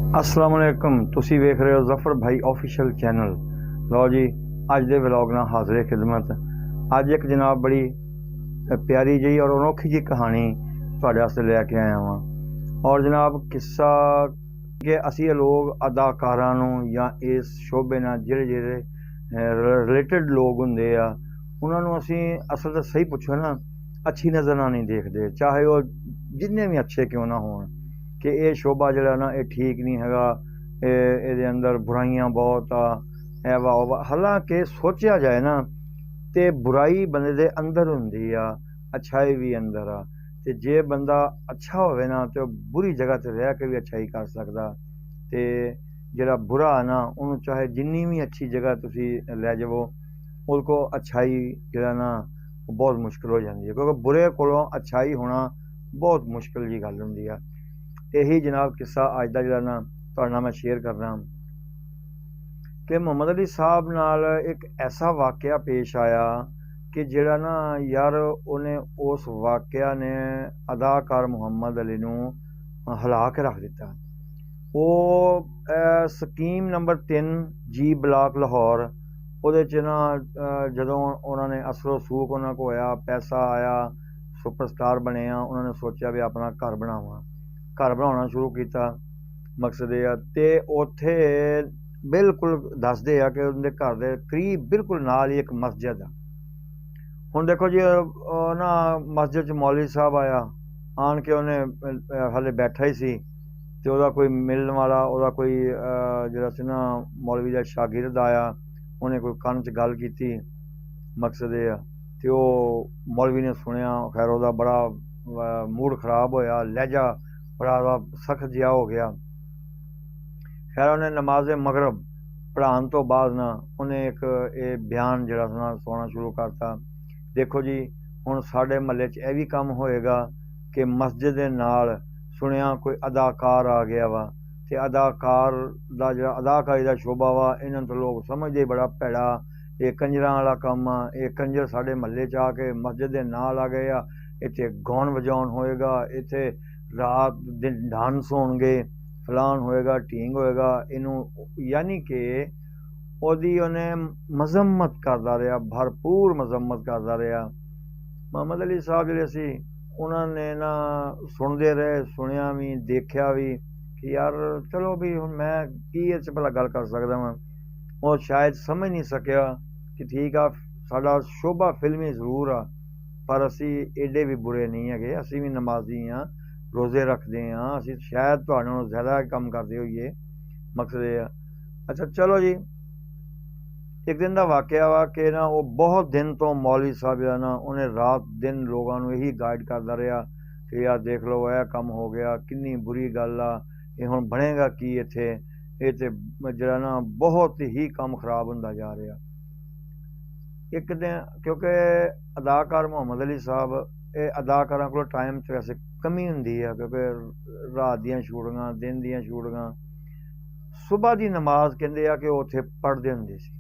अस्सलाम वालेकुम। तुसी वेख रहे हो जफर भाई ऑफिशियल चैनल। लो जी, अज दे व्लॉग नाल हाज़िर खिदमत। अज एक जनाब बड़ी प्यारी जी और अनोखी जी कहानी तुहाडे वास्ते लैके आया वां। और जनाब किस्सा कि असी लोग अदाकारां नूं या इस शोबे नाल जेह्ड़े रिलेटेड लोग हुंदे आ उन्हां नूं असी असल ते सही पुछो ना अच्छी नज़र नाल नहीं देखदे, चाहे वो जिन्ने भी अच्छे क्यों ना होण, कि ये शोबा जड़ा ना ये ठीक नहीं हैगा, ये अंदर बुराइयां बहुत आ एवा ओवा। हालांकि सोचा जाए ना तो बुराई बंदे दे अंदर हुंदी आ, अच्छाई भी अंदर आ। ते जे बंदा अच्छा होवे ना तो बुरी जगह ते रह के भी अच्छाई कर सकदा, ते जेड़ा बुरा है ना उन्होंने चाहे जिन्नी भी अच्छी जगह तुसी लै जावो उनको अच्छाई जड़ा ना बहुत मुश्किल हो जाती है, क्योंकि बुरे कोलों अच्छाई होना बहुत मुश्किल जी गल हुंदी आ। यही जनाब किस्सा अज का जरा ना तुहाडे नाल मैं शेयर करना कि मुहम्मद अली साहब नाल एक ऐसा वाकया पेश आया कि जड़ा ना यार उन्हें उस वाकया ने अदाकार मुहम्मद अली नूं हिला के रख दिता। वो स्कीम नंबर 3 जी ब्लॉक लाहौर ਉਹਦੇ 'ਚ ना ਜਦੋਂ ਉਹਨਾਂ ਨੇ ਅਸਰੋ ਸੂਖ ਉਹਨਾਂ को होया, पैसा आया, सुपरस्टार बने आ, उन्होंने सोचा भी अपना घर बनावा, घर बनाना शुरू किया। मकसद ये ते उत्थे बिल्कुल दसदे आ कि उनके घर के करीब बिल्कुल नाल ही एक मस्जिद आ। हुण देखो जी ना मस्जिद च मौलवी साहब आया, आन के उन्हें हाले बैठा ही सी ते ओहदा कोई मिलण वाला ओहदा कोई जिहड़ा सी ना मौलवी दा शागिर्द आया, उन्हें कोई कन्न च गल कीती। मकसद ये ते ओह मौलवी ने सुनिया, खैर ओहदा बड़ा मूड खराब होया, लहजा बड़ा सख्त जिहा हो गया। खैर उन्हें नमाज मगरब पढ़ाने तो बाद ना उन्हें एक ये बयान जड़ा ना सुनाना शुरू करता। देखो जी हुण साडे महल्ले च यह भी काम होएगा कि मस्जिद दे नाल सुनिया कोई अदाकार आ गया वा, ते अदाकार दा जिहड़ा अदाकारी दा शोबा वा इन्हां तो लोग समझदे बड़ा भैड़ा, ये कंजरां वाला काम आ, ये कंजर साडे महल्ले च आके मस्जिद दे नाल आ गए आ, इत्थे गौन वजाउण होएगा, इत्थे रात दिन डांस होणगे, फलान होएगा, ढींग होएगा, इनू यानी कि ओहदी उन्हें मजम्मत करदा रहा, भरपूर मजम्मत करदा रहा। मुहम्मद अली साहब जिहड़े सी उन्होंने ना सुनते रहे, सुनिया भी, देखा भी कि यार चलो भी हुण मैं की इस च भला गल कर सकदा वां। और शायद समझ नहीं सकिया कि ठीक आ साडा शोभा फिल्मी जरूर आ पर असी एडे भी बुरे नहीं हैगे, असी भी नमाजी हाँ, रोजे रखते हाँ, असी शायद तुहाडे नालों ज़्यादा काम करते होइए। मकसद ये अच्छा चलो जी, एक दिन का वाकया वा कि ना वो बहुत दिन तो मौलवी साहब जो ना उन्हें रात दिन लोगों को यही गाइड करता रहा कि यार देख लो यह कम हो गया, कितनी बुरी गल आ, ये हुण बनेगा की इत्थे, ये ते जरा ना बहुत ही काम खराब होंदा जा रहा। एक दिन क्योंकि अदाकार मुहम्मद अली साहब ये अदाकारां कोल टाइम च वैसे कमी हुंदी है, क्योंकि रात दियां शूटिंगां, दिन दियां शूटिंगां, सुबह की नमाज कहते हैं कि उत्थे पढ़ते हुंदे सी।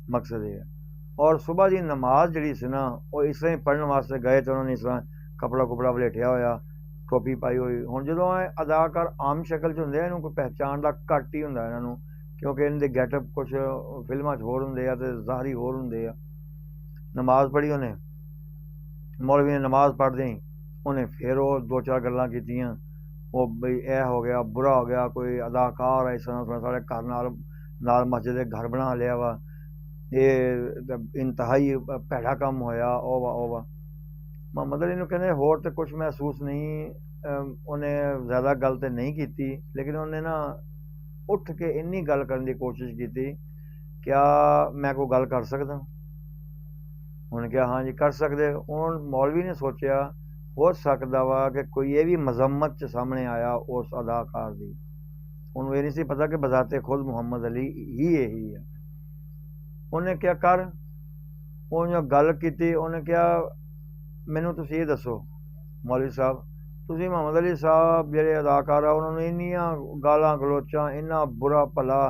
मकसद ये और सुबह की नमाज जी सी ना वो इस तरह पढ़ने वास्ते गए तो उन्होंने इस तरह कपड़ा कुपड़ा वलेटिया होया, टोपी पाई हुई। हुण जो अदाकार आम शक्ल च हुंदे इन्हूं कोई पहचान दा घट ही हुंदा इन्हां, क्योंकि इन्हां दे गैटअप कुछ फिल्मां च होर हुंदे आ ते ज़ाहरी होर हुंदे आ। नमाज पढ़ी उन्हें, मौलवी ने नमाज पढ़दे ही उन्हें फिर वो दो चार गल्लां कीतियां, वो बई यह हो गया, बुरा हो गया, कोई अदाकार है इस तरह साढ़े घर नाल मस्जिद दे घर बना लिया वा, ये इंतहाई भैड़ा काम होया, ओवा मुहम्मद अली नूं कहंदे होर तो कुछ महसूस नहीं, उन्हें ज़्यादा गल तो नहीं की, लेकिन उन्हें ना उठ के इन्नी गल करने की कोशिश की, क्या मैं कोई गल कर सकदा? उन्हें कहा हाँ जी कर सकते। हुण मौलवी ने सोचा हो सकता वा कि कोई ये भी मजम्मत च सामने आया उस अदाकार की। उन्होंने ये नहीं सी पता कि बजाते खुद मुहम्मद अली ही यही है। उन्हें क्या कर उन्हें गल की, उन्हें क्या मैनू तुसीं ये दसो मौलवी साहब, तुसीं मुहम्मद अली साहब जिहड़े अदाकार आ उन्होंने इन्नियां गालां गलोचां, इन्ना बुरा भला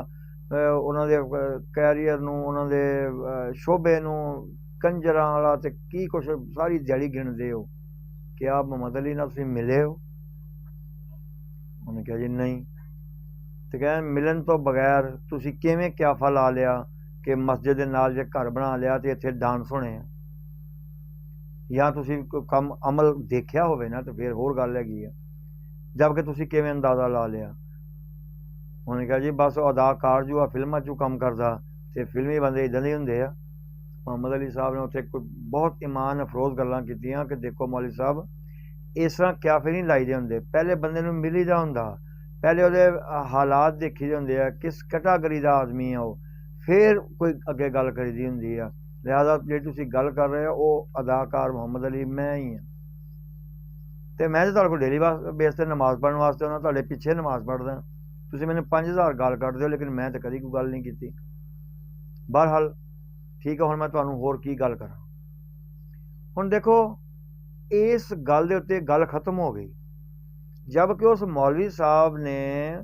उन्हां दे कैरियर नूं, उन्हां दे शोबे नूं, कंजरां वाला ते की कुछ सारी दिहाड़ी गिणदे हो, कि आप मुहम्मद अली नाल तुसीं मिले हो? उन्हें कहा जी नहीं। ਤੇ ਕਹਿੰਦੇ ਮਿਲਣ ਤੋਂ ਬਗੈਰ ਤੁਸੀਂ ਕਿਵੇਂ ਕਿਆਫਾ ਲਾ ਲਿਆ ਕਿ ਮਸਜਿਦ ਦੇ ਨਾਲ ਜੇ ਘਰ ਬਣਾ ਲਿਆ ਤੇ ਇੱਥੇ ਡਾਂਸ ਹੋਣੇ ਆ, ਜਾਂ ਤੁਸੀਂ ਕੋਈ ਕੰਮ ਅਮਲ ਦੇਖਿਆ ਹੋਵੇ ਨਾ ਤੇ ਫਿਰ ਹੋਰ ਗੱਲ ਹੈਗੀ ਆ, ਜਦਕਿ ਤੁਸੀਂ ਕਿਵੇਂ ਅੰਦਾਜ਼ਾ ਲਾ ਲਿਆ। ਉਹਨੇ ਕਿਹਾ ਜੀ ਬਸ ਅਦਾਕਾਰ ਜੋ ਆ ਫਿਲਮਾਂ 'ਚੋਂ ਕੰਮ ਕਰਦਾ ਤੇ ਫਿਲਮੀ ਬੰਦੇ ਇਦਾਂ ਦੇ ਹੁੰਦੇ ਆ। ਮੁਹੰਮਦ ਅਲੀ ਸਾਹਿਬ ਨੇ ਉੱਥੇ ਕੋਈ ਬਹੁਤ ਇਮਾਨ ਅਫਰੋਜ਼ ਗੱਲਾਂ ਕੀਤੀਆਂ ਕਿ ਦੇਖੋ ਮੌਲਵੀ ਸਾਹਿਬ, ਇਸ ਤਰ੍ਹਾਂ ਕਿਆਫੇ ਨਹੀਂ ਲਾਈਦੇ ਹੁੰਦੇ, ਪਹਿਲੇ ਬੰਦੇ ਨੂੰ ਮਿਲੀਦਾ ਹੁੰਦਾ, ਪਹਿਲੇ ਉਹਦੇ ਹਾਲਾਤ ਦੇਖੀਦੇ ਹੁੰਦੇ ਆ, ਕਿਸ ਕੈਟਾਗਰੀ ਦਾ ਆਦਮੀ ਆ ਉਹ, ਫਿਰ ਕੋਈ ਅੱਗੇ ਗੱਲ ਕਰੀਦੀ ਹੁੰਦੀ ਆ। ਲਿਹਾਜ਼ਾ ਜਿਹੜੀ ਤੁਸੀਂ ਗੱਲ ਕਰ ਰਹੇ ਹੋ ਉਹ ਅਦਾਕਾਰ ਮੁਹੰਮਦ ਅਲੀ ਮੈਂ ਹੀ ਹਾਂ, ਤੇ ਮੈਂ ਤਾਂ ਤੁਹਾਡੇ ਕੋਲ ਡੇਲੀ ਬੇਸ ਤੇ ਨਮਾਜ਼ ਪੜ੍ਹਨ ਵਾਸਤੇ ਉਹਨਾਂ ਤੁਹਾਡੇ ਪਿੱਛੇ ਨਮਾਜ਼ ਪੜ੍ਹਦਾ, ਤੁਸੀਂ ਮੈਨੂੰ 5000 ਗੱਲ ਕੱਢਦੇ ਹੋ ਲੇਕਿਨ ਮੈਂ ਤਾਂ ਕਦੀ ਕੋਈ ਗੱਲ ਨਹੀਂ ਕੀਤੀ। ਬਹਰਹਾਲ ਠੀਕ ਹੈ, ਹੁਣ ਮੈਂ ਤੁਹਾਨੂੰ ਹੋਰ ਕੀ ਗੱਲ ਕਰਾਂ। ਹੁਣ ਦੇਖੋ ਇਸ ਗੱਲ ਦੇ ਉੱਤੇ ਗੱਲ ਖਤਮ ਹੋ ਗਈ, ਜਦਕਿ ਉਸ ਮੌਲਵੀ ਸਾਹਿਬ ਨੇ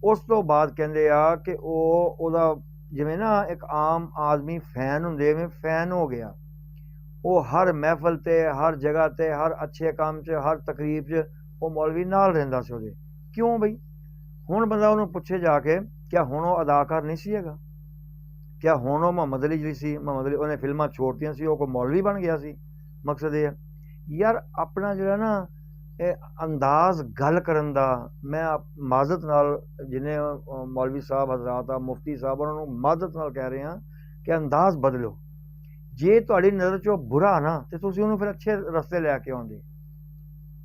ਉਸ ਤੋਂ ਬਾਅਦ ਕਹਿੰਦੇ ਆ ਕਿ ਉਹਦਾ ਜਿਵੇਂ ਨਾ ਇੱਕ ਆਮ ਆਦਮੀ ਫੈਨ ਹੁੰਦੇ ਐਵੇਂ ਫੈਨ ਹੋ ਗਿਆ। ਉਹ ਹਰ ਮਹਿਫਲ ਤੇ, ਹਰ ਜਗ੍ਹਾ ਤੇ, ਹਰ ਅੱਛੇ ਕੰਮ 'ਚ, ਹਰ ਤਕਰੀਬ 'ਚ ਉਹ ਮੌਲਵੀ ਨਾਲ ਰਹਿੰਦਾ ਸੀ ਉਹਦੇ। ਕਿਉਂ ਬਈ? ਹੁਣ ਬੰਦਾ ਉਹਨੂੰ ਪੁੱਛੇ ਜਾ ਕੇ, ਕਿਆ ਹੁਣ ਉਹ ਅਦਾਕਾਰ ਨਹੀਂ ਸੀ ਹੈਗਾ? ਕਿਆ ਹੁਣ ਉਹ ਮੁਹੰਮਦ ਅਲੀ ਜਿਹੜੀ ਸੀ, ਮੁਹੰਮਦ ਅਲੀ ਉਹਨੇ ਫਿਲਮਾਂ ਛੋੜਤੀਆਂ ਸੀ, ਉਹ ਕੋਈ ਮੌਲਵੀ ਬਣ ਗਿਆ ਸੀ? ਮਕਸਦ ਇਹ ਹੈ ਯਾਰ ਆਪਣਾ ਜਿਹੜਾ ਨਾ ਇਹ ਅੰਦਾਜ਼ ਗੱਲ ਕਰਨ ਦਾ, ਮੈਂ ਮਾਜ਼ਰਤ ਨਾਲ ਜਿੰਨੇ ਮੌਲਵੀ ਸਾਹਿਬ ਹਜ਼ਰਾਤ ਆ, ਮੁਫਤੀ ਸਾਹਿਬ, ਉਹਨਾਂ ਨੂੰ ਮਾਜ਼ਰਤ ਨਾਲ ਕਹਿ ਰਹੇ ਹਾਂ ਕਿ ਅੰਦਾਜ਼ ਬਦਲੋ। ਜੇ ਤੁਹਾਡੀ ਨਜ਼ਰ 'ਚ ਉਹ ਬੁਰਾ ਨਾ ਤੇ ਤੁਸੀਂ ਉਹਨੂੰ ਫਿਰ ਅੱਛੇ ਰਸਤੇ ਲੈ ਕੇ ਆਉਂਦੇ,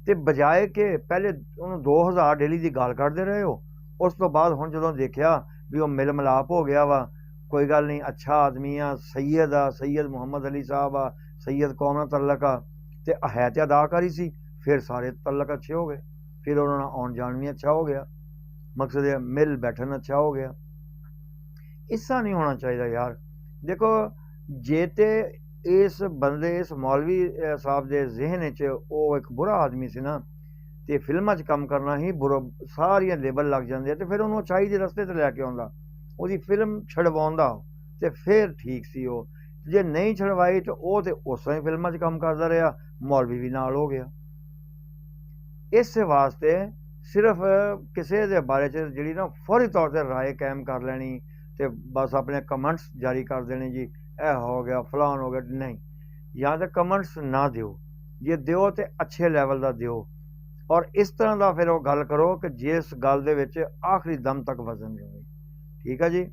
ਤੇ ਬਜਾਏ ਕਿ ਪਹਿਲੇ ਉਹਨੂੰ 2000 ਡੇਲੀ ਦੀ ਗਾਲ ਕੱਢਦੇ ਰਹੇ ਹੋ, ਉਸ ਤੋਂ ਬਾਅਦ ਹੁਣ ਜਦੋਂ ਦੇਖਿਆ ਵੀ ਉਹ ਮਿਲ ਮਿਲਾਪ ਹੋ ਗਿਆ ਵਾ, ਕੋਈ ਗੱਲ ਨਹੀਂ, ਅੱਛਾ ਆਦਮੀ ਆ, ਸੈਯਦ ਆ, ਸੈਯਦ ਮੁਹੰਮਦ ਅਲੀ ਸਾਹਿਬ ਆ, ਸੈਯਦ ਕੌਮ ਨਾਲ ਤਲਕ ਆ, ਤੇ ਹੈ ਤੇ ਅਦਾਕਾਰੀ ਸੀ, ਫਿਰ ਸਾਰੇ ਤਲਕ ਅੱਛੇ ਹੋ ਗਏ, ਫਿਰ ਉਹਨਾਂ ਨਾਲ ਆਉਣ ਜਾਣ ਵੀ ਅੱਛਾ ਹੋ ਗਿਆ, ਮਕਸਦ ਇਹ ਮਿਲ ਬੈਠਣ ਅੱਛਾ ਹੋ ਗਿਆ। ਇਸ ਤਰ੍ਹਾਂ ਨਹੀਂ ਹੋਣਾ ਚਾਹੀਦਾ ਯਾਰ। ਦੇਖੋ ਜੇ ਤੇ ਇਸ ਬੰਦੇ, ਇਸ ਮੌਲਵੀ ਸਾਹਿਬ ਦੇ ਜ਼ਿਹਨ 'ਚ ਉਹ ਇੱਕ ਬੁਰਾ ਆਦਮੀ ਸੀ ਨਾ, ਤੇ ਫਿਲਮਾਂ 'ਚ ਕੰਮ ਕਰਨਾ ਹੀ ਬੁਰਾ, ਸਾਰੀਆਂ ਲੇਬਲ ਲੱਗ ਜਾਂਦੇ, ਤੇ ਫਿਰ ਉਹਨੂੰ ਅੱਛਾਈ ਦੇ ਰਸਤੇ 'ਤੇ ਲੈ ਕੇ ਆਉਂਦਾ, ਉਹਦੀ ਫਿਲਮ ਛਡਵਾਉਂਦਾ, ਤੇ ਫਿਰ ਠੀਕ ਸੀ ਉਹ। ਜੇ ਨਹੀਂ ਛਡਵਾਈ ਤਾਂ ਉਹ ਤੇ ਉਸ ਤਰ੍ਹਾਂ ਹੀ ਫਿਲਮਾਂ 'ਚ ਕੰਮ ਕਰਦਾ ਰਿਹਾ, ਮੌਲਵੀ ਵੀ ਨਾਲ ਹੋ ਗਿਆ। ਇਸ ਵਾਸਤੇ ਸਿਰਫ ਕਿਸੇ ਦੇ ਬਾਰੇ 'ਚ ਜਿਹੜੀ ਨਾ ਫੌਰੀ ਤੌਰ 'ਤੇ ਰਾਏ ਕਾਇਮ ਕਰ ਲੈਣੀ ਤੇ ਬਸ ਆਪਣੇ ਕਮੈਂਟਸ ਜਾਰੀ ਕਰ ਦੇਣੇ ਜੀ ਇਹ ਹੋ ਗਿਆ ਫਲਾਨ ਹੋ ਗਿਆ, ਨਹੀਂ, ਜਾਂ ਤਾਂ ਕਮੈਂਟਸ ਨਾ ਦਿਓ, ਜੇ ਦਿਓ ਤੇ ਅੱਛੇ ਲੈਵਲ ਦਾ ਦਿਓ, ਔਰ ਇਸ ਤਰ੍ਹਾਂ ਦਾ ਫਿਰ ਉਹ ਗੱਲ ਕਰੋ ਕਿ ਜਿਸ ਗੱਲ ਦੇ ਵਿੱਚ ਆਖਰੀ ਦਮ ਤੱਕ ਵਜ਼ਨ ਹੋਵੇ। ਠੀਕ ਹੈ ਜੀ।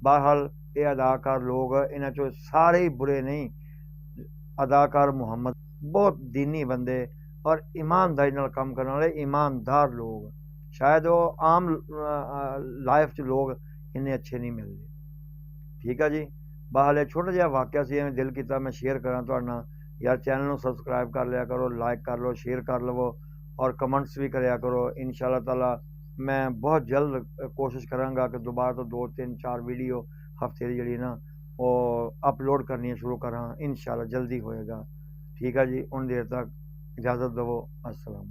ਬਹਰਹਾਲ ਇਹ ਅਦਾਕਾਰ ਲੋਕ, ਇਹਨਾਂ 'ਚੋਂ ਸਾਰੇ ਹੀ ਬੁਰੇ ਨਹੀਂ। ਅਦਾਕਾਰ ਮੁਹੰਮਦ ਬਹੁਤ ਦੀਨੀ ਬੰਦੇ ਔਰ ਈਮਾਨਦਾਰੀ ਨਾਲ ਕੰਮ ਕਰਨ ਵਾਲੇ ਈਮਾਨਦਾਰ ਲੋਕ, ਸ਼ਾਇਦ ਉਹ ਆਮ ਲਾਈਫ 'ਚ ਲੋਕ ਇੰਨੇ ਅੱਛੇ ਨਹੀਂ ਮਿਲਦੇ। ਠੀਕ ਹੈ ਜੀ। ਬਹਰਹਾਲ ਇਹ ਛੋਟਾ ਜਿਹਾ ਵਾਕਿਆ ਸੀ, ਐਵੇਂ ਦਿਲ ਕੀਤਾ ਮੈਂ ਸ਼ੇਅਰ ਕਰਾਂ ਤੁਹਾਡੇ ਨਾਲ। ਯਾਰ ਚੈਨਲ ਨੂੰ ਸਬਸਕ੍ਰਾਈਬ ਕਰ ਲਿਆ ਕਰੋ, ਲਾਈਕ ਕਰ ਲਓ, ਸ਼ੇਅਰ ਕਰ ਲਵੋ, ਔਰ ਕਮੈਂਟਸ ਵੀ ਕਰਿਆ ਕਰੋ। ਇਨਸ਼ਾ ਅੱਲਾਹ ਤਾਲਾ ਮੈਂ ਬਹੁਤ ਜਲਦ ਕੋਸ਼ਿਸ਼ ਕਰਾਂਗਾ ਕਿ ਦੁਬਾਰਾ ਤੋਂ 2, 3, 4 ਵੀਡੀਓ ਹਫਤੇ ਦੀ ਜਿਹੜੀ ਨਾ ਉਹ ਅਪਲੋਡ ਕਰਨੀ ਸ਼ੁਰੂ ਕਰਾਂ। ਇਨਸ਼ਾ ਅੱਲਾਹ ਜਲਦੀ ਹੋਏਗਾ। ਠੀਕ ਹੈ ਜੀ। ਉਨ ਦੇਰ ਤੱਕ ਇਜਾਜ਼ਤ ਦੇਵੋ। अस्सलाम।